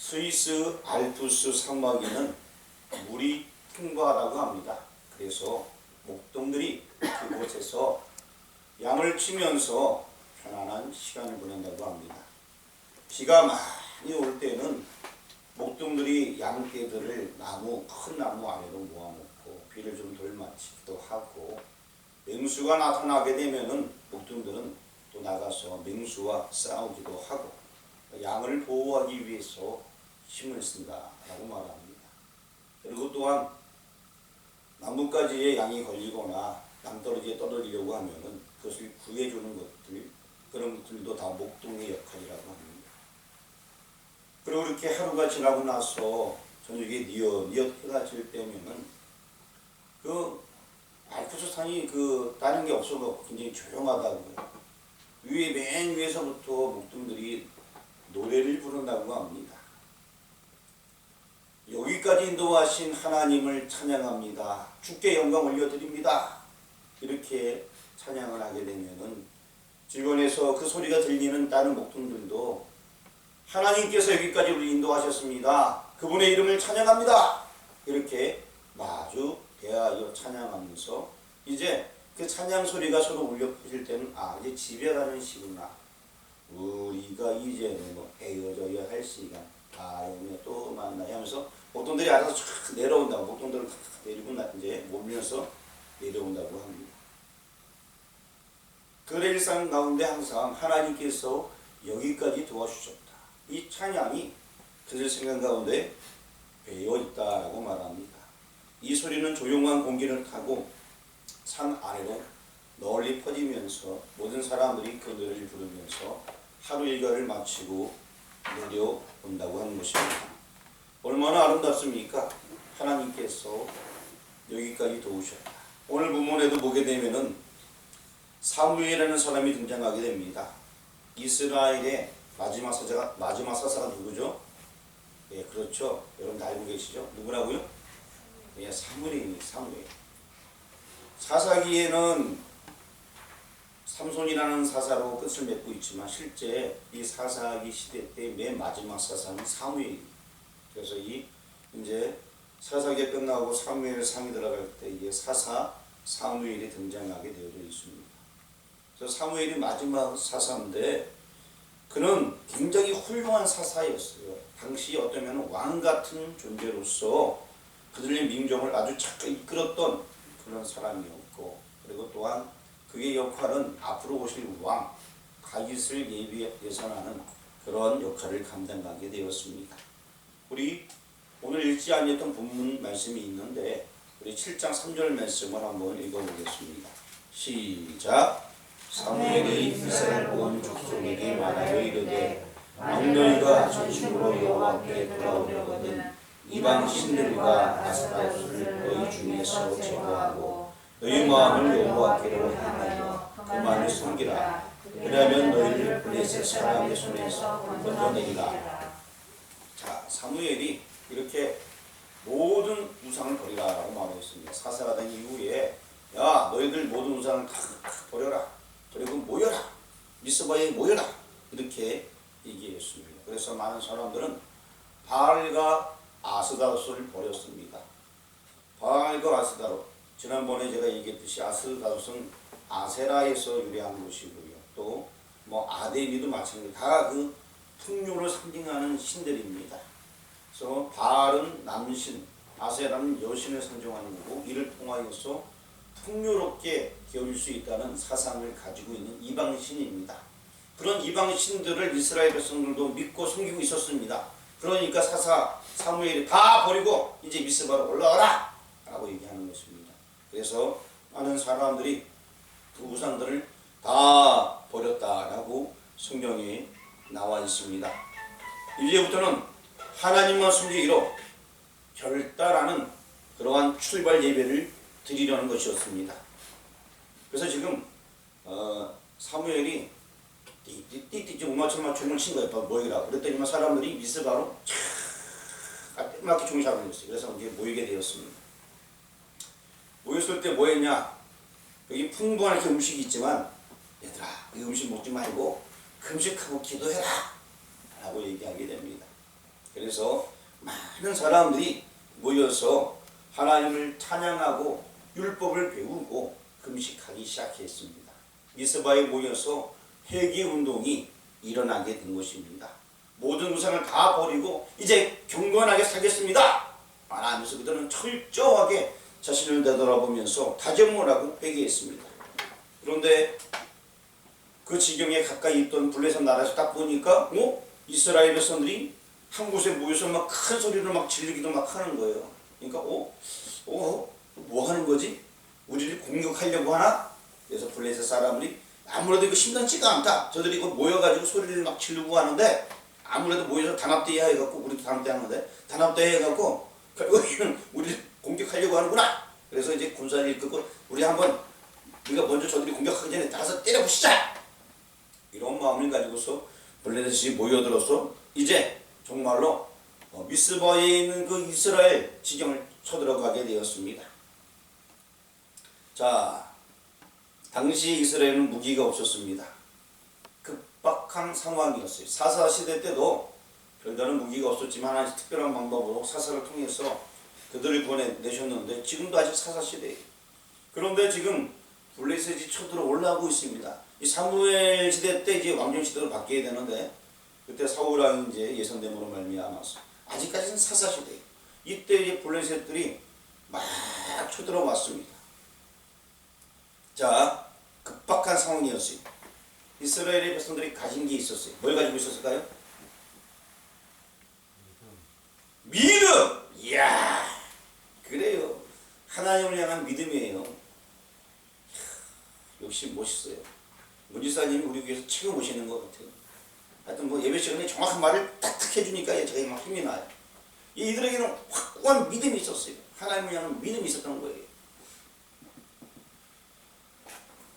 스위스 알프스 사막에는 물이 풍부하다고 합니다. 그래서 목동들이 그곳에서 양을 치면서 편안한 시간을 보낸다고 합니다. 비가 많이 올 때는 목동들이 양떼들을 큰 나무 아래로 모아놓고 비를 좀 덜 맞히기도 하고, 맹수가 나타나게 되면은 목동들은 또 나가서 맹수와 싸우기도 하고 양을 보호하기 위해서 힘을 쓴다라고 말합니다. 그리고 또한 나뭇가지에 양이 걸리거나 낭떠러지에 떨어지려고 하면은 그것을 구해주는 것들, 그런 것들도 다 목동의 역할이라고 합니다. 그리고 이렇게 하루가 지나고 나서 저녁에 니엇 해가 질 때면은 그 알프스 산이 다른 게 없어서 굉장히 조용하다고요. 맨 위에서부터 목동들이 노래를 부른다고 합니다. 여기까지 인도하신 하나님을 찬양합니다. 주께 영광 올려드립니다. 이렇게 찬양을 하게 되면은 주변에서 그 소리가 들리는 다른 목동들도 하나님께서 여기까지 우리 인도하셨습니다. 그분의 이름을 찬양합니다. 이렇게 마주 대하여 찬양하면서 이제 그 찬양 소리가 서로 울려 퍼질 때는 이제 집에 가는 시구나. 우리가 이제는 헤어져야 할 시간. 다음에 또 만나야 하면서 목동들이 알아서 쫙 내려온다고, 목동들을 데리고 이제 몰면서 내려온다고 합니다. 그의 일상 가운데 항상 하나님께서 여기까지 도와주셨다. 이 찬양이 그들 생각 가운데 배어 있다라고 말합니다. 이 소리는 조용한 공기를 타고 산 아래로 널리 퍼지면서 모든 사람들이 그 노래를 부르면서 하루 일과를 마치고 내려온다고 하는 것입니다. 얼마나 아름답습니까? 하나님께서 여기까지 도우셨다. 오늘 본문에도 보게 되면은 사무엘이라는 사람이 등장하게 됩니다. 이스라엘의 마지막 사사가 누구죠? 예, 그렇죠. 여러분 다 알고 계시죠? 누구라고요? 예, 사무엘입니다. 사무엘. 사사기에는 삼손이라는 사사로 끝을 맺고 있지만 실제 이 사사기 시대 때 맨 마지막 사사는 사무엘입니다. 그래서 이제 사사기가 끝나고 사무엘 상이 들어갈 때 이게 사사 사무엘이 등장하게 되어 있습니다. 그래서 사무엘이 마지막 사사인데 그는 굉장히 훌륭한 사사였어요. 당시 어쩌면 왕 같은 존재로서 그들의 민족을 아주 잘 이끌었던 그런 사람이었고, 그리고 또한 그의 역할은 앞으로 오실 왕 다윗을 예선하는 그런 역할을 감당하게 되었습니다. 우리 오늘 읽지 않았던 본문 말씀이 있는데 우리 7장 3절 말씀을 한번 읽어보겠습니다. 시작. 사무엘이 이스라엘 온 족속에게 말하여 이르되 너희가 전심으로 여호와께 돌아오려거든 이방 신들과 아스타롯을 너희 중에서 제거하고 너희 마음을 여호와께로 향하여 그만을 섬기라. 그러면 너희를 블레셋 사람의 손에서 건져내리라. 자, 사무엘이 이렇게 모든 우상을 버리라라고 말했습니다. 사사가 된 이후에 야, 너희들 모든 우상을 다 버려라. 그리고 모여라. 미스바에 모여라. 이렇게 얘기했습니다. 그래서 많은 사람들은 바알과 아스다롯을 버렸습니다. 바알과 아스다롯, 지난번에 제가 얘기했듯이 아스다롯은 아세라에서 유래한 것이고요. 또 아데미도 마찬가지, 다 그 풍요를 상징하는 신들입니다. 그래서 바알은 남신, 아세라는 여신을 상징하는 거고, 이를 통하여서 풍요롭게 겨울 수 있다는 사상을 가지고 있는 이방신입니다. 그런 이방신들을 이스라엘 백성들도 믿고 섬기고 있었습니다. 그러니까 사무엘이 다 버리고 이제 미스바로 올라가라 라고 얘기하는 것입니다. 그래서 많은 사람들이 그 우상들을 다 버렸다라고 성경에 나와 있습니다. 이제부터는 하나님만 섬기기로 결단하는 그러한 출발 예배를 드리려는 것이었습니다. 그래서 지금 사무엘이 띠띠띠 우마처럼 종을 친 거예요. 모이라. 그랬더니만 사람들이 미스바로 깔끔하게 종이 잡아졌어요. 그래서 이제 모이게 되었습니다. 모였을 때 뭐 했냐? 여기 풍부한 이렇게 음식이 있지만 얘들아, 이 음식 먹지 말고 금식하고 기도해라 라고 얘기하게 됩니다. 그래서 많은 사람들이 모여서 하나님을 찬양하고 율법을 배우고 금식하기 시작했습니다. 미스바에 모여서 회개 운동이 일어나게 된 것입니다. 모든 우상을 다 버리고 이제 경건하게 살겠습니다 하면서 그들은 철저하게 자신을 되돌아보면서 다짐을 하고 회개했습니다. 그런데 그 지경에 가까이 있던 블레셋 나라에서 딱 보니까 이스라엘 백성들이 한 곳에 모여서 막 큰 소리로 막 질르기도 막 하는 거예요. 그러니까 뭐 하는 거지? 우리를 공격하려고 하나? 그래서 블레셋 사람들이 아무래도 이거 심상치가 않다. 저들이 이거 모여가지고 소리를 막 지르고 하는데 아무래도 모여서 단합대회 해갖고 우리도 단합대회 하는데 단합대회 해갖고 결국에는 우리를 공격하려고 하는구나. 그래서 이제 군사를 이끌고 우리가 먼저 저들이 공격하기 전에 나가서 때려부시자. 이런 마음을 가지고서 블레셋이 모여들어서 이제 정말로 미스바에 있는 그 이스라엘 지경을 쳐들어가게 되었습니다. 자, 당시 이스라엘은 무기가 없었습니다. 급박한 상황이었어요. 사사 시대 때도 별다른 무기가 없었지만 하나님 특별한 방법으로 사사를 통해서 그들을 보내내셨는데 지금도 아직 사사 시대예요. 그런데 지금 블레셋이 쳐들어 올라오고 있습니다. 이 사무엘 시대 때 이제 왕정 시대로 바뀌어야 되는데 그때 사울 왕이 이제 예선됨으로 말미암아서 아직까지는 사사 시대예요. 이때 이제 블레셋들이 막 쳐들어왔습니다. 자, 급박한 상황이었어요. 이스라엘의 백성들이 가진 게 있었어요. 뭘 가지고 있었을까요? 믿음! 이야, 그래요. 하나님을 향한 믿음이에요. 역시 멋있어요. 문지사님이 우리 교회에서 최고 모시는 것 같아요. 하여튼 뭐 예배 시간에 정확한 말을 딱딱 해주니까 제가 막 힘이 나요. 이들에게는 확고한 믿음이 있었어요. 하나님을 향한 믿음이 있었던 거예요.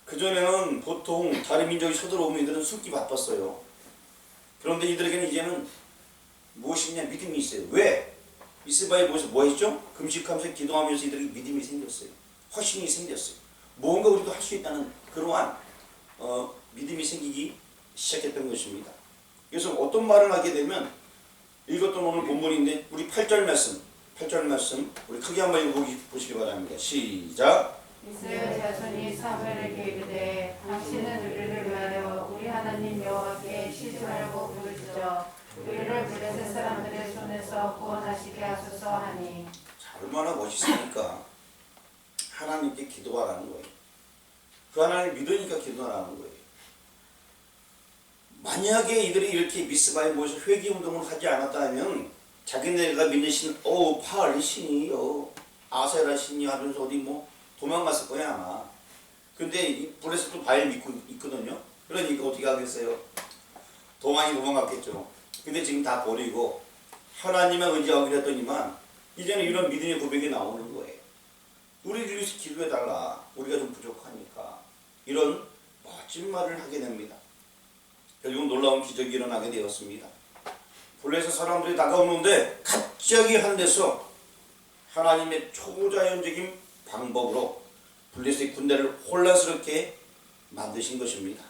그전에는 보통 다른 민족이 쳐들어오면 이들은 숨기 바빴어요. 그런데 이들에게는 이제는 무엇이냐 믿음이 있어요. 왜? 미스바에 모여서 뭐 했죠? 금식하면서 기도하면서 이들에게 믿음이 생겼어요. 확신이 생겼어요. 뭔가 우리도 할 수 있다는 그러한 믿음이 생기기 시작했던 것입니다. 그래서 어떤 말을 하게 되면 읽었던 오늘 본문인데 우리 8절 말씀 우리 크게 한번 읽어보시기 바랍니다. 시작! 이스라엘 자손이 사무엘에게 이르되 당신은 우리를 위하여 우리 하나님 여호와께 쉬지 말고 부르짖어 우리를 블레셋 사람들의 손에서 구원하시게 하소서 하니. 자, 얼마나 멋있습니까? 하나님께 기도하라는 거예요. 그 하나님을 믿으니까 기도하라는 거예요. 만약에 이들이 이렇게 미스바에 모여서 회개운동을 하지 않았다면 자기네가 믿는 신, 바알 신이요, 아세라 신이 하면서 어디 도망갔을 거야 아마. 근데 이 블레셋도 바알 믿고 있거든요. 그러니까 어떻게 하겠어요? 도망갔겠죠. 근데 지금 다 버리고 하나님만 의지하기로 했더니만 이제는 이런 믿음의 고백이 나오는 거예요. 우리를 위해서 기도해달라. 우리가 좀 부족하니까. 이런 멋진 말을 하게 됩니다. 결국 놀라운 기적이 일어나게 되었습니다. 블레셋 사람들이 다가오는데 갑자기 한 데서 하나님의 초자연적인 방법으로 블레셋 군대를 혼란스럽게 만드신 것입니다.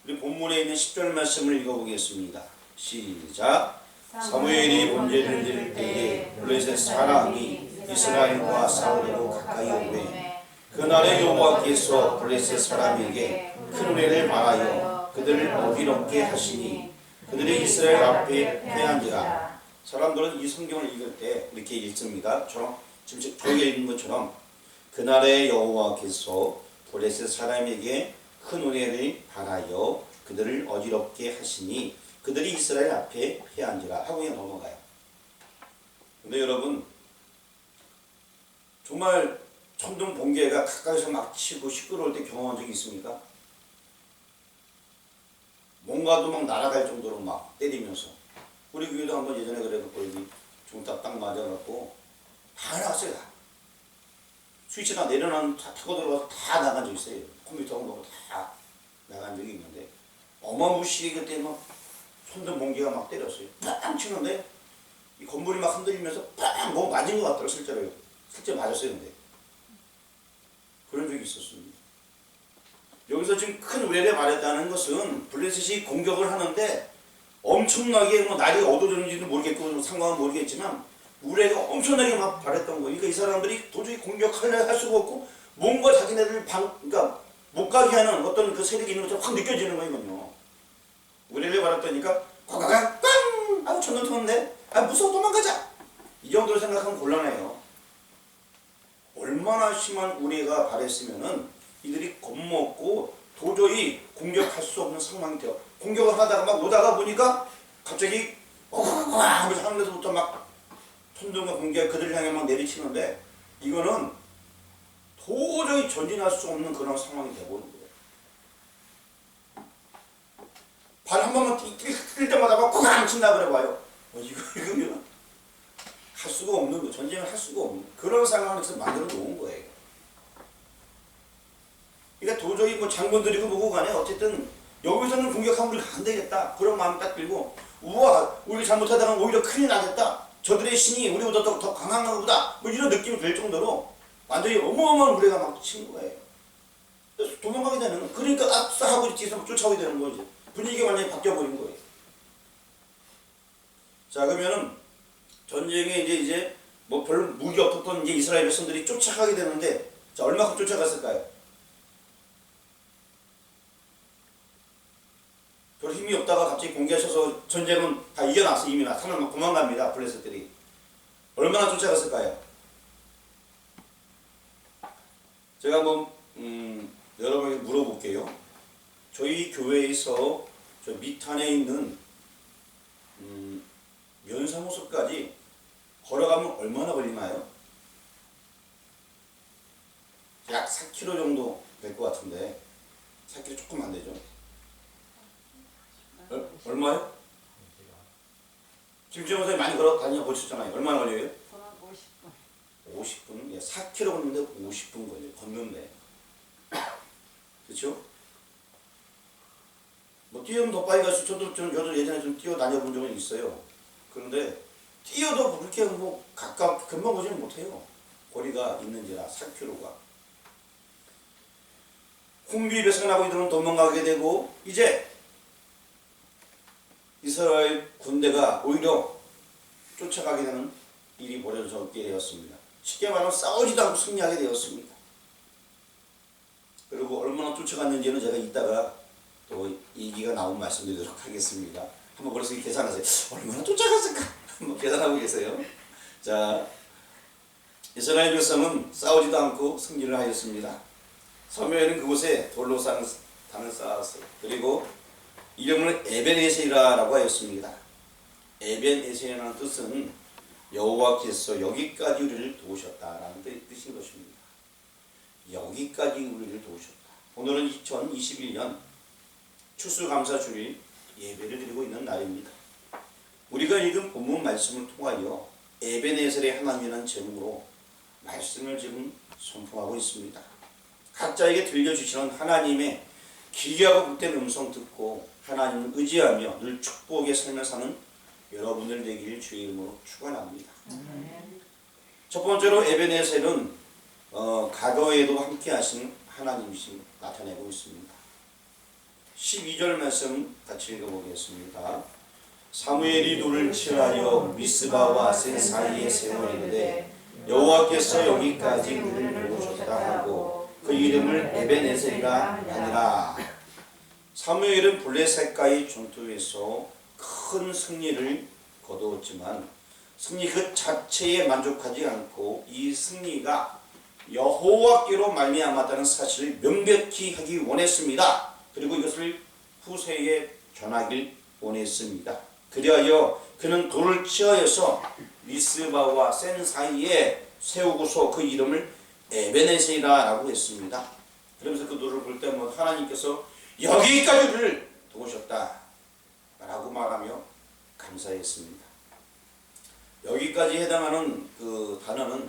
우리 본문에 있는 10절 말씀을 읽어보겠습니다. 시작! 사무엘이 번제를 드릴 때에 블레셋 사람이 이스라엘과 싸우려고 가까이 오매 그날에 여호와께서 블레셋 사람에게 큰 은혜를 말하여 그들을 어지럽게 하시니 그들이 이스라엘 앞에 패한지라. 사람들은 이 성경을 읽을 때 이렇게 읽습니다. 지금 저희가 읽은 것처럼 그날에 여호와께서 블레셋 사람에게 큰 은혜를 바라여 그들을 어지럽게 하시니 그들이 이스라엘 앞에 패한지라 하고 그냥 넘어가요. 근데 여러분 정말 천둥 번개가 가까이서 막 치고 시끄러울 때 경험한 적이 있습니까? 뭔가도 막 날아갈 정도로 막 때리면서 우리 교회도 한번 예전에 그래갖고 여기 중탑 딱 맞아갖고 다 나갔어요. 다. 스위치가 내려놓은 차 타고 들어가서 다 나간 적 있어요. 컴퓨터하고 뭐고 다 나간 적이 있는데 어마무시하게 그때 막 천둥 번개가 막 때렸어요. 빵 치는데 이 건물이 막 흔들리면서 빵 뭐 맞은 것 같더라고요. 실제 맞았어요. 근데 그런 적이 있었습니다. 여기서 지금 큰 우레를 말했다는 것은 블레셋이 공격을 하는데 엄청나게 날이 어두워졌는지도 모르겠고 상황은 모르겠지만 우레가 엄청나게 막 바랬던 거예요. 그러니까 이 사람들이 도저히 공격하려 할 수가 없고 뭔가 자기네들 그러니까 못 가게 하는 어떤 그 세력이 있는 것처럼 확 느껴지는 거예요. 이건요. 우레를 바랐다니까 과과가 꽝! 아우 천둥 쳤는데 아 무서워 도망가자! 이 정도로 생각하면 곤란해요. 얼마나 심한 우레가 바랬으면은 이들이 겁먹고 도저히 공격할 수 없는 상황이 돼요. 공격을 하다가 막 오다가 보니까 갑자기 하면서 하늘에서부터 막 천둥과 번개가 그들을 향해 막 내리치는데 이거는 도저히 전진할 수 없는 그런 상황이 되어버린 거예요. 발 한 번만 뛸 때마다 막 쿵 친다 그래 봐요. 이거 할 수가 없는 거, 전쟁을 할 수가 없는 그런 상황에서 만들어 놓은 거예요. 그러니까 도저히 뭐 장군들이고 뭐고 간에 어쨌든 여기서는 공격하면 우리가 안 되겠다. 그런 마음 딱 들고 우와 우리 잘못하다가 오히려 큰일 나겠다. 저들의 신이 우리보다 더 강한가 보다. 뭐 이런 느낌이 들 정도로 완전히 어마어마한 무리가 막 친 거예요. 그래서 도망가게 되는 거예요. 그러니까 앞서 하고 뒤에서 쫓아오게 되는 거지. 분위기가 완전히 바뀌어버린 거예요. 자 그러면은 전쟁에 이제 뭐 별로 무기 없었던 이제 이스라엘 백성들이 쫓아가게 되는데 자 얼마큼 쫓아갔을까요? 별 힘이 없다가 갑자기 공개하셔서 전쟁은 다 이겨놨어. 이미 산을 막 도망갑니다. 블레셋들이. 얼마나 쫓아갔을까요? 제가 한번 여러분에게 물어볼게요. 저희 교회에서 저 밑단에 있는 면사무소까지 걸어가면 얼마나 걸리나요? 약 4km 정도 될 것 같은데 4km 조금 안 되죠? 얼마요? 김지영 선생님 많이 걸어 다녀 보셨잖아요. 얼마나 걸려요? 50분. 50분? 예, 4km 걷는데 50분 걸려요. 걷는데. 그렇죠? 뭐 뛰어면 더 빨리 갈 수. 저도 예전에 좀 뛰어 다녀본 적은 있어요. 그런데 뛰어도 그렇게 뭐 금방 오지는 못해요. 거리가 있는지라 4km가. 홈비 배상하고 이들은 도망가게 되고 이제 이스라엘 군대가 오히려 쫓아가게 되는 일이 벌어졌게 되었습니다. 쉽게 말하면 싸우지도 않고 승리하게 되었습니다. 그리고 얼마나 쫓아갔는지는 제가 이따가 또 얘기가 나오면 말씀드리도록 하겠습니다. 한번 벌써 계산하세요. 얼마나 쫓아갔을까? 한번 계산하고 계세요. 자, 이스라엘 백성은 싸우지도 않고 승리를 하였습니다. 사무엘은 그곳에 돌로 쌓은 단을 쌓았어요. 그리고 이름을 에벤에셀이라고 하였습니다. 에벤에셀이라는 뜻은 여호와께서 여기까지 우리를 도우셨다라는 뜻인 것입니다. 여기까지 우리를 도우셨다. 오늘은 2021년 추수감사주일 예배를 드리고 있는 날입니다. 우리가 읽은 본문 말씀을 통하여 에벤에셀의 하나님이라는 제목으로 말씀을 지금 선포하고 있습니다. 각자에게 들려주시는 하나님의 기이하고 복된 음성 듣고 하나님을 의지하며 늘 축복의 삶을 사는 여러분들 되기를 주의 이름으로 축원합니다. 첫 번째로 에벤에셀은 과거에도 함께 하신 하나님이심 나타내고 있습니다. 12절 말씀 같이 읽어보겠습니다. 사무엘이 돌을 칠하여 미스바와 센 사이에 세워있는데 여호와께서 여기까지 그를 도우셨다 하고 그 이름을 에벤에셀이라 하니라. 사무엘은 블레셋과의 전투에서 큰 승리를 거두었지만 승리 그 자체에 만족하지 않고 이 승리가 여호와께로 말미암았다는 사실을 명백히 하기 원했습니다. 그리고 이것을 후세에 전하길 원했습니다. 그리하여 그는 돌을 치하여서 미스바와 센 사이에 세우고서 그 이름을 에벤에셀이라고 했습니다. 그러면서 그 돌을 볼 때 뭐 하나님께서 여기까지 우리를 도우셨다 라고 말하며 감사했습니다. 여기까지 해당하는 그 단어는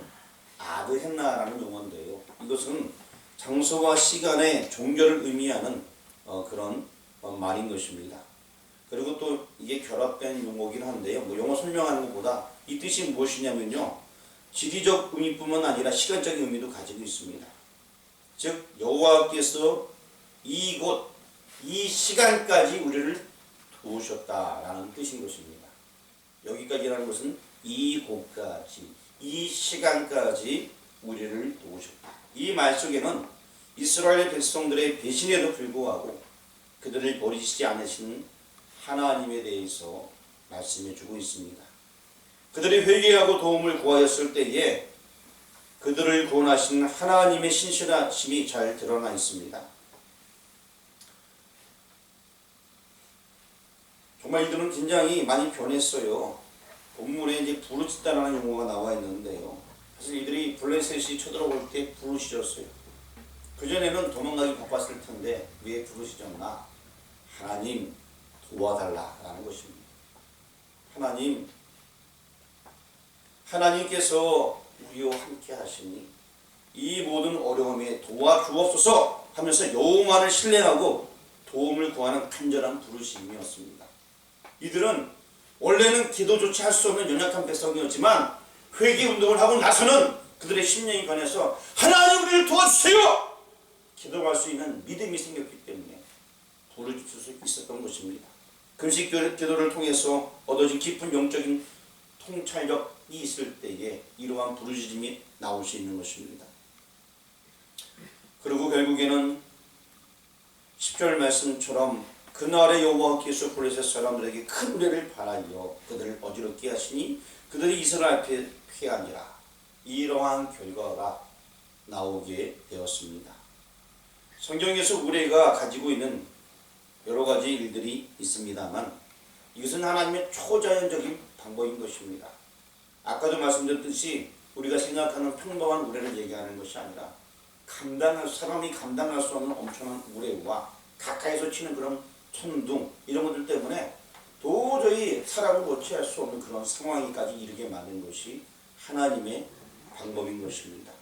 아드헨나라는 용어인데요. 이것은 장소와 시간의 종결을 의미하는 그런 말인 것입니다. 그리고 또 이게 결합된 용어긴 한데요. 뭐 용어 설명하는 것보다 이 뜻이 무엇이냐면요. 지리적 의미뿐만 아니라 시간적인 의미도 가지고 있습니다. 즉 여호와께서 이곳 이 시간까지 우리를 도우셨다라는 뜻인 것입니다. 여기까지라는 것은 이곳까지, 이 시간까지 우리를 도우셨다. 이 말 속에는 이스라엘 백성들의 배신에도 불구하고 그들을 버리시지 않으신 하나님에 대해서 말씀해 주고 있습니다. 그들이 회개하고 도움을 구하였을 때에 그들을 구원하신 하나님의 신실하심이 잘 드러나 있습니다. 정말 이들은 굉장히 많이 변했어요. 본문에 이제 부르짖다라는 용어가 나와 있는데요. 사실 이들이 블레셋이 쳐들어올 때 부르짖었어요. 그전에는 도망가기 바빴을 텐데 왜 부르짖었나? 하나님 도와달라라는 것입니다. 하나님께서 우리와 함께 하시니 이 모든 어려움에 도와주옵소서 하면서 여호와를 신뢰하고 도움을 구하는 간절한 부르심이었습니다. 이들은 원래는 기도조차 할 수 없는 연약한 백성이었지만 회개운동을 하고 나서는 그들의 심령이 변해서 하나님 우리를 도와주세요! 기도할 수 있는 믿음이 생겼기 때문에 부르짖을 수 있었던 것입니다. 금식 기도를 통해서 얻어진 깊은 영적인 통찰력이 있을 때에 이러한 부르짖음이 나올 수 있는 것입니다. 그리고 결국에는 10절 말씀처럼 그날의 여호와께서 블레셋 사람들에게 큰 우레를 발하여 그들을 어지럽게 하시니 그들이 이스라엘 앞에 피하니라. 이러한 결과가 나오게 되었습니다. 성경에서 우레가 가지고 있는 여러 가지 일들이 있습니다만 이것은 하나님의 초자연적인 방법인 것입니다. 아까도 말씀드렸듯이 우리가 생각하는 평범한 우레를 얘기하는 것이 아니라 사람이 감당할 수 없는 엄청난 우레와 가까이서 치는 그런 천둥 이런 것들 때문에 도저히 사람을 어찌할 수 없는 그런 상황에까지 이르게 만든 것이 하나님의 방법인 것입니다.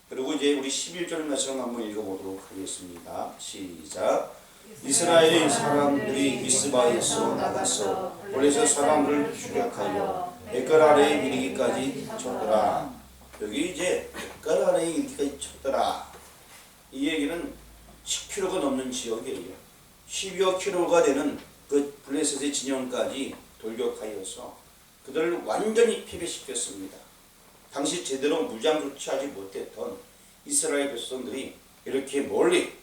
그리고 이제 우리 11절 말씀 한번 읽어보도록 하겠습니다. 시작. 이스라엘 사람들이 미스바에서 나가서 블레셋 사람들을 추격하여 백갈 아래에 이르기까지 쳤더라. 여기 이제 백갈 아래에 이르기까지 쳤더라. 이 얘기는 10km가 넘는 지역이에요. 10여 킬로가 되는 그 블레셋의 진영까지 돌격하여서 그들을 완전히 패배시켰습니다. 당시 제대로 무장 조치하지 못했던 이스라엘 백성들이 이렇게 멀리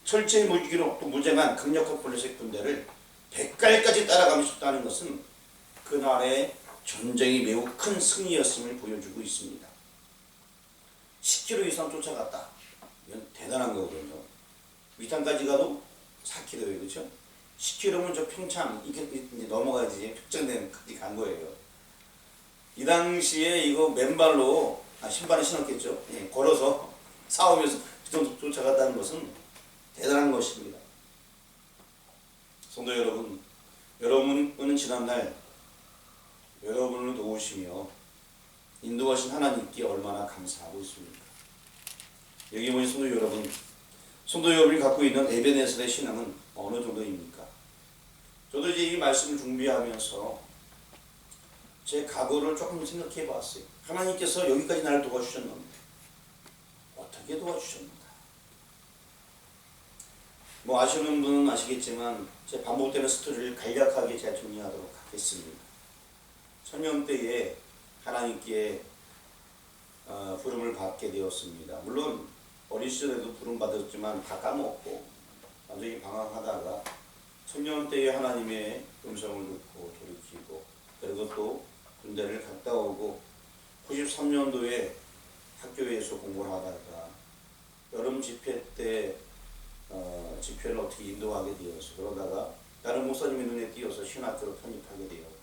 철저히 무기로 또 무장한 강력한 블레셋 군대를 백갈까지 따라가며 쳤다는 것은 그날의 전쟁이 매우 큰 승리였음을 보여주고 있습니다. 10km 이상 쫓아갔다. 이건 대단한 거거든요. 위탄까지 가도 4km예요, 그렇죠? 10km면 저 평창 이제 넘어가야지 특정된 까지 간 거예요. 이 당시에 이거 맨발로 신발을 신었겠죠. 예, 걸어서 싸우면서 그 정도 쫓아갔다는 것은 대단한 것입니다. 성도 여러분, 여러분은 지난날 여러분을 도우시며 인도하신 하나님께 얼마나 감사하고 있습니까? 여기 보신 성도 여러분이 갖고 있는 에베네셀의 신앙은 어느 정도입니까? 저도 이제 이 말씀을 준비하면서 제 과거를 조금 생각해 봤어요. 하나님께서 여기까지 나를 도와주셨는데 어떻게 도와주셨는가? 뭐 아시는 분은 아시겠지만 제 반복되는 스토리를 간략하게 제가 정리하도록 하겠습니다. 청년 때에 하나님께 부름을 받게 되었습니다. 물론 어린 시절에도 부름 받았지만 다 까먹고 완전히 방황하다가 청년 때에 하나님의 음성을 듣고 돌이키고 그리고 또 군대를 갔다 오고 93년도에 학교에서 공부를 하다가 여름 집회 때 집회를 어떻게 인도하게 되어서 그러다가 다른 목사님의 눈에 띄어서 신학교로 편입하게 되었고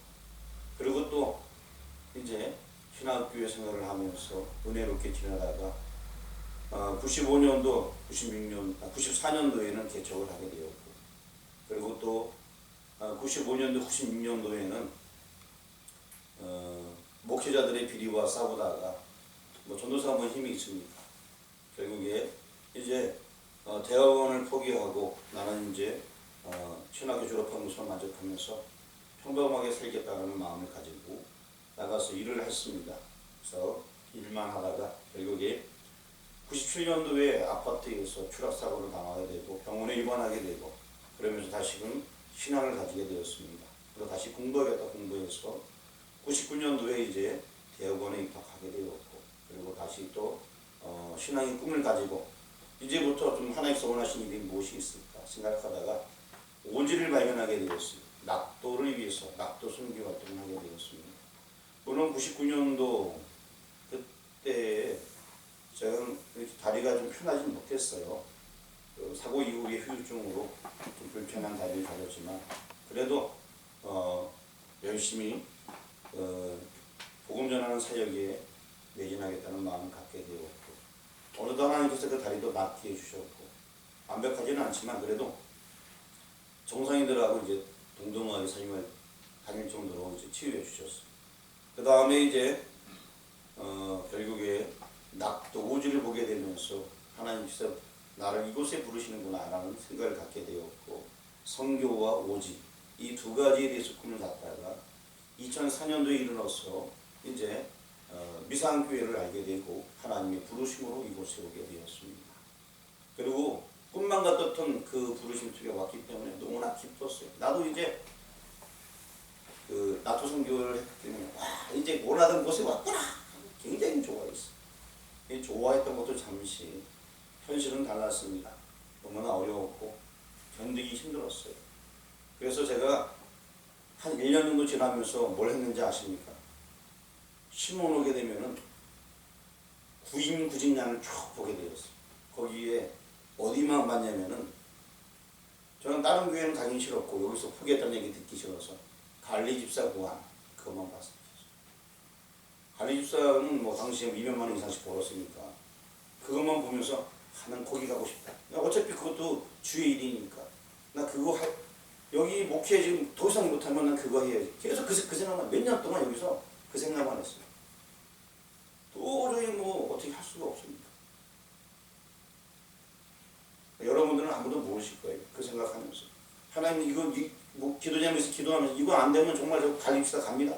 그리고 또 이제 신학교에 생활을 하면서 은혜롭게 지내다가 95년도, 94년도에는 개척을 하게 되었고 그리고 또 95년도, 96년도에는 목회자들의 비리와 싸우다가 뭐 전도사 한번 힘이 있습니까? 결국에 이제 대학원을 포기하고 나는 이제 신학교 졸업한 것으로 만족하면서 평범하게 살겠다는 마음을 가지고 나가서 일을 했습니다. 그래서 일만 하다가 결국에 97년도에 아파트에서 추락사고를 당하게 되고 병원에 입원하게 되고 그러면서 다시금 신앙을 가지게 되었습니다. 그리고 다시 공부하겠다 공부해서 99년도에 이제 대학원에 입학하게 되었고, 그리고 다시 또 신앙의 꿈을 가지고 이제부터 좀 하나님께서 원하시는 일이 무엇이 있을까 생각하다가 오지를 발견하게 되었습니다. 낙도를 위해서 낙도 선교 활동을 하게 되었습니다. 물론 99년도 그때 제가 이렇게 다리가 좀 편하지 못했어요. 사고 이후의 후유증으로 좀 불편한 다리를 가졌지만 그래도 열심히 복음 전하는 사역에 매진하겠다는 마음을 갖게 되었고, 어느덧 하나님께서 그 다리도 낫게 해주셨고, 완벽하지는 않지만 그래도 정상인들하고 이제 동등하게 삶을 다닐 정도로 이제 치유해 주셨어요. 그 다음에 이제 결국에 낙도 오지를 보게 되면서 하나님께서 나를 이곳에 부르시는구나 라는 생각을 갖게 되었고, 선교와 오지 이 두 가지에 대해서 꿈을 갖다가 2004년도에 이르러서 이제 미상교회를 알게 되고 하나님의 부르심으로 이곳에 오게 되었습니다. 그리고 꿈만 같았던 그 부르심 속에 왔기 때문에 너무나 기뻤어요. 나도 이제 그 나토 선교를 했기 때문에 와 이제 원하던 곳에 왔구나 굉장히 좋아했어요. 이 좋아했던 것도 잠시 현실은 달랐습니다. 너무나 어려웠고 견디기 힘들었어요. 그래서 제가 한 1년 정도 지나면서 뭘 했는지 아십니까? 신문 오게 되면은 구인 구직량을 쭉 보게 되었어요. 거기에 어디만 봤냐면은 저는 다른 교회는 가기 싫었고 여기서 포기했다는 얘기 듣기 싫어서 갈리 집사 구한 그것만 봤습니다. 갈리 집사는 뭐 당시에 200만 원 이상씩 벌었으니까 그것만 보면서 난 거기 가고 싶다. 어차피 그것도 주의 일이니까 나 그거 여기 목회 지금 더 이상 못하면 난 그거 해야지. 계속 그 생각만 몇 년 동안 여기서 그 생각만 했어요. 도저히 뭐 어떻게 할 수가 없습니다. 여러분들은 아무도 모르실 거예요. 그 생각하면서 하나님 이거 뭐 기도자면서 기도하면서 이거 안 되면 정말 저 갈립시다 갑니다.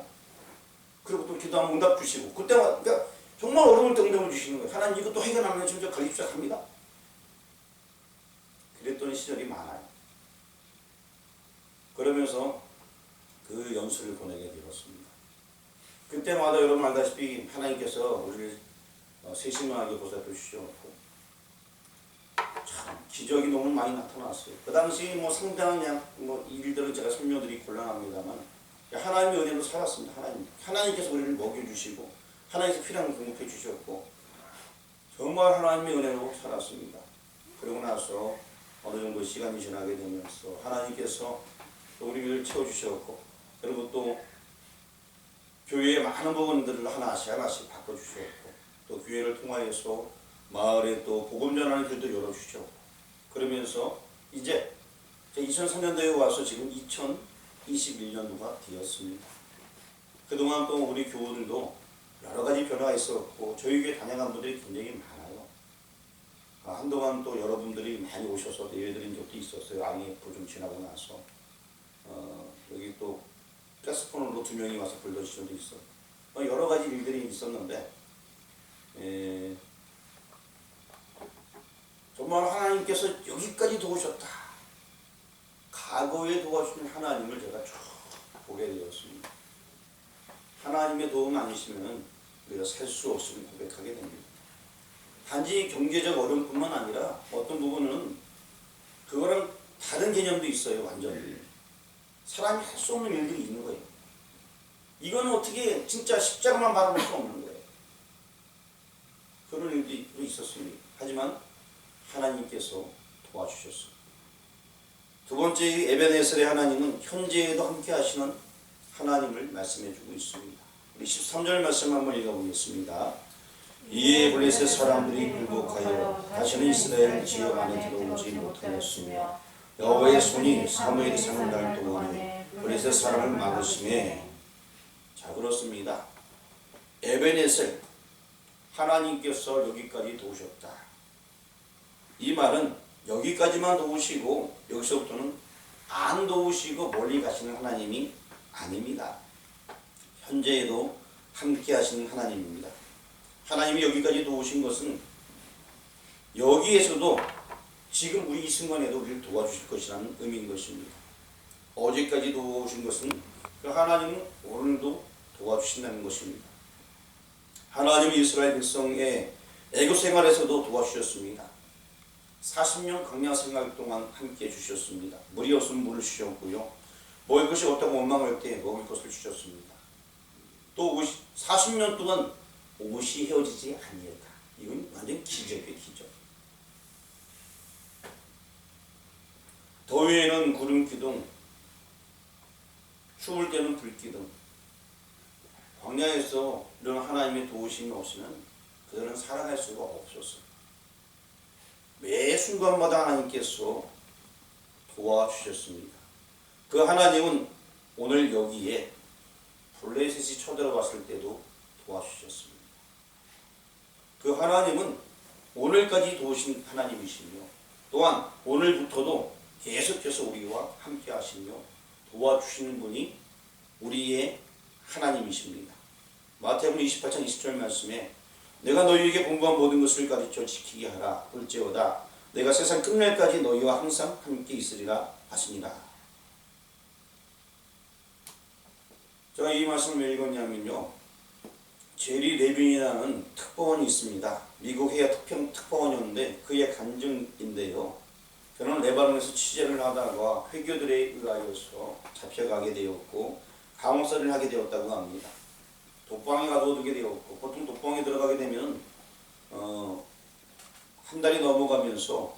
그리고 또 기도하면 응답 주시고 그때마다 그러니까 정말 어려울 때 응답을 주시는 거예요. 하나님 이거 또 해결하면 지금 저 갈립시다 갑니다. 그랬던 시절이 많아요. 그러면서 그 연수를 보내게 되었습니다. 그때마다 여러분 알다시피 하나님께서 우리를 세심하게 보살펴 주셨고 참 기적이 너무 많이 나타났어요. 그 당시 뭐 상당한 일들은 제가 설명드리기 곤란합니다만 하나님의 은혜로 살았습니다. 하나님께서 우리를 먹여주시고 하나님께서 필요한 걸 공급해 주셨고 정말 하나님의 은혜로 살았습니다. 그러고 나서 어느 정도 시간이 지나게 되면서 하나님께서 우리를 채워주셨고 그리고 또 교회의 많은 부분들을 하나씩 바꿔주셨고 또 교회를 통하여서 마을에 또 복음 전하는 길도 열어주셨고 그러면서 이제 2003년도에 와서 지금 2021년도가 되었습니다. 그동안 또 우리 교우들도 여러 가지 변화가 있었고 저희 교회 단양한 분들이 굉장히 많아요. 한동안 또 여러분들이 많이 오셔서 예배드린 적도 있었어요. IF 좀 지나고 나서 여기 또 가스폰으로 2명이 와서 불던 시절도 있어. 여러 가지 일들이 있었는데 정말 하나님께서 여기까지 도우셨다. 과거에 도와주신 하나님을 제가 쭉 보게 되었습니다. 하나님의 도움 아니시면 우리가 살 수 없음을 고백하게 됩니다. 단지 경제적 어려움뿐만 아니라 어떤 부분은 그거랑 다른 개념도 있어요. 완전히. 사람이 할 수 없는 일들이 있는 거예요. 이거는 어떻게 진짜 십자가만 바라볼 수 없는 거예요. 그런 일들이 있었습니다. 하지만 하나님께서 도와주셨어요. 두 번째 에베네셀의 하나님은 현재에도 함께 하시는 하나님을 말씀해 주고 있습니다. 우리 13절 말씀 한번 읽어보겠습니다. 이에 블레셋 사람들이 굴복하여 다시는 이스라엘 지역 안에 들어오지 못하였으며 여호와의 손이 사무엘이 사는 날 동안에 블레셋 사람을 막으심에 자 그렇습니다. 에베네셀 하나님께서 여기까지 도우셨다. 이 말은 여기까지만 도우시고 여기서부터는 안 도우시고 멀리 가시는 하나님이 아닙니다. 현재에도 함께 하시는 하나님입니다. 하나님이 여기까지 도우신 것은 여기에서도 지금 우리 이 순간에도 우리를 도와주실 것이라는 의미인 것입니다. 어제까지 도우신 것은 그 하나님은 오늘도 도와주신다는 것입니다. 하나님은 이스라엘 백성의 애굽 생활에서도 도와주셨습니다. 40년 광야 생활 동안 함께 해주셨습니다. 물이 없으면 물을 주셨고요. 먹을 것이 없다고 원망할 때 먹을 것을 주셨습니다. 또 40년 동안 옷이 헤어지지 아니했다. 이건 완전 기적이에요, 기적. 더위에는 구름 기둥, 추울 때는 불 기둥. 광야에서 이런 하나님의 도우심이 없으면 그들은 살아갈 수가 없었어요. 매 순간마다 하나님께서 도와주셨습니다. 그 하나님은 오늘 여기에 블레셋이 쳐들어왔을 때도 도와주셨습니다. 그 하나님은 오늘까지 도우신 하나님이시며 또한 오늘부터도 계속해서 우리와 함께 하시며 도와주시는 분이 우리의 하나님이십니다. 마태복음 28장 20절 말씀에 내가 너희에게 본고한 모든 것을 가르쳐 지키게 하라. 볼지어다 내가 세상 끝날까지 너희와 항상 함께 있으리라 하시니라. 제가 이 말씀을 왜 읽었냐면요, 제리 레빈이라는 특파원이 있습니다. 미국 해야 특파원이었는데 그의 간증인데요, 저는 레바논에서 취재를 하다가 회교들에 의하여서 잡혀가게 되었고 감옥살이를 하게 되었다고 합니다. 독방에 가둬두게 되었고, 보통 독방에 들어가게 되면 한 달이 넘어가면서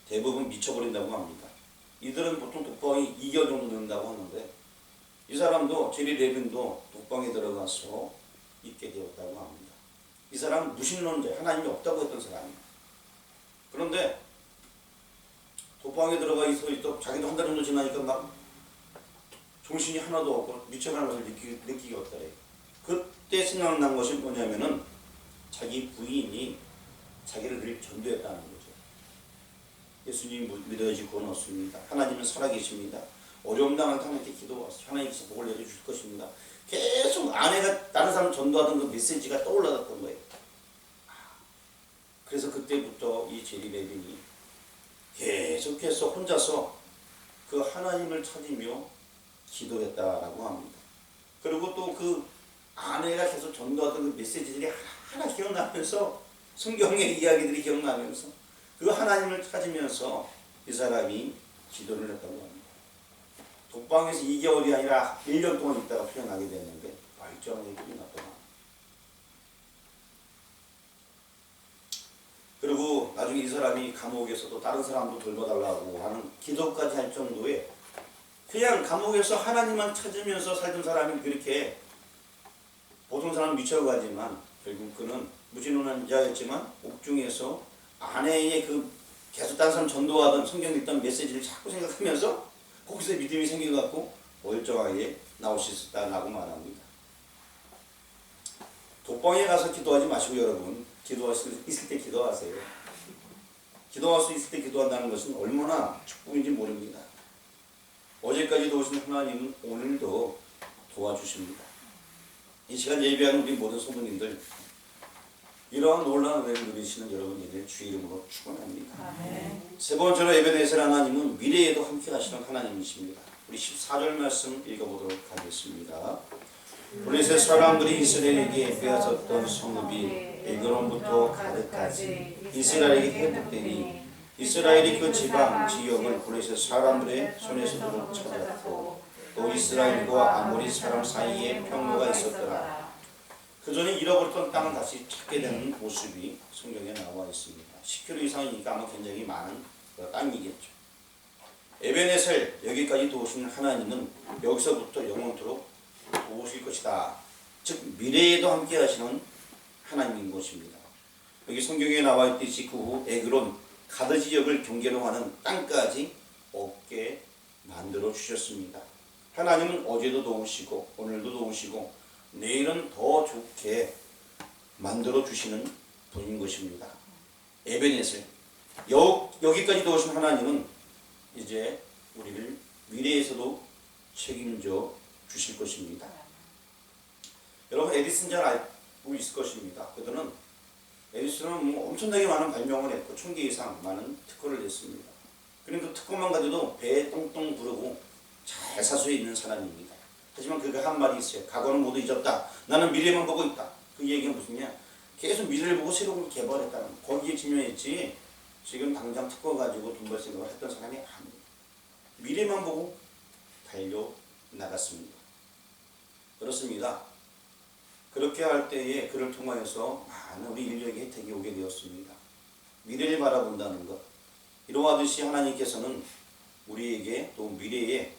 대부분 미쳐버린다고 합니다. 이들은 보통 독방이 2개월 정도 된다고 하는데 이 사람도 제리 레빈도 독방에 들어가서 있게 되었다고 합니다. 이 사람은 무신론자, 하나님이 없다고 했던 사람이에요. 그런데 독방에 들어가 있어 자기도 한 달 정도 지나니까 막 정신이 하나도 없고 미쳐가는 것을 느끼게 없다래. 그때 생각난 것이 뭐냐면은 자기 부인이 자기를 늘 전도했다는 거죠. 예수님 믿어야지 구원 얻습니다. 하나님은 살아계십니다. 어려움 당할 때 하나님께 기도하세요. 하나님께서 복을 내려주실 것입니다. 계속 아내가 다른 사람 전도하던 그 메시지가 떠올랐던 거예요. 그래서 그때부터 이 제리 레빈이 계속해서 혼자서 그 하나님을 찾으며 기도했다라고 합니다. 그리고 또 그 아내가 계속 전도하던 그 메시지들이 하나하나 기억나면서 성경의 이야기들이 기억나면서 그 하나님을 찾으면서 이 사람이 기도를 했다고 합니다. 독방에서 2개월이 아니라 1년 동안 있다가 풀려나게 됐는데 말짱하게 풀려났다고 합니다. 그리고 나중에 이 사람이 감옥에서도 다른 사람도 돌봐달라고 하는 기도까지 할 정도의, 그냥 감옥에서 하나님만 찾으면서 살던 사람이 그렇게, 보통 사람은 미쳐가지만 결국 그는 무신론한 자였지만 옥중에서 아내의 그 계속 다른 사람 전도하던 성경 읽던 메시지를 자꾸 생각하면서 거기서 믿음이 생겨갖고 멀쩡하게 나올 수 있었다라고 말합니다. 독방에 가서 기도하지 마시고 여러분, 기도할 수 있을 때 기도하세요. 기도할 수 있을 때 기도한다는 것은 얼마나 축복인지 모릅니다. 어제까지 도우신 하나님은 오늘도 도와주십니다. 이 시간 예배하는 우리 모든 성도님들, 이러한 놀라운 은혜를 누리시는 여러분들의 주의 이름으로 축원합니다. 세 번째로 예배드리실 하나님은 미래에도 함께 하시는 하나님이십니다. 우리 14절 말씀 읽어보도록 하겠습니다. 블레셋 사람들이 이스라엘에게 빼앗았던 성읍이 에그론부터 가드까지 이스라엘에게 회복되니 이스라엘이 그 지방 지역을 블레셋 사람들의 손에서 찾았고 또 이스라엘과 아모리 사람 사이에 평로가 있었더라. 그 전에 잃어버렸던 땅을 다시 찾게 되는 모습이 성경에 나와 있습니다. 10km 이상이니까 아마 굉장히 많은 땅이겠죠. 에베네셀, 여기까지 도우시는 하나님은 여기서부터 영원토록 도우실 것이다. 즉 미래에도 함께 하시는 하나님인 것입니다. 여기 성경에 나와 있듯이 그 후 에그론, 가드 지역을 경계로 하는 땅까지 얻게 만들어 주셨습니다. 하나님은 어제도 도우시고 오늘도 도우시고 내일은 더 좋게 만들어 주시는 분인 것입니다. 에베네셀, 여기까지 도우신 하나님은 이제 우리를 미래에서도 책임져 주실 것입니다. 여러분 에디슨 잘 알고 있을 것입니다. 그들은 에디슨은 엄청나게 많은 발명을 했고 1000개 이상 많은 특허를 냈습니다. 그러니까 특허만 가져도 배에 똥똥 부르고 잘 사수해 있는 사람입니다. 하지만 그가 한 말이 있어요. 과거는 모두 잊었다. 나는 미래만 보고 있다. 그 얘기가 무슨냐? 계속 미래를 보고 새로운 걸 개발했다는 거. 거기에 지명했지. 지금 당장 특권 가지고 돈 벌 생각을 했던 사람이 아니에요. 미래만 보고 달려 나갔습니다. 그렇습니다. 그렇게 할 때에 그를 통하여서 많은 우리 인류에게 혜택이 오게 되었습니다. 미래를 바라본다는 것. 이러하듯이 하나님께서는 우리에게 또 미래에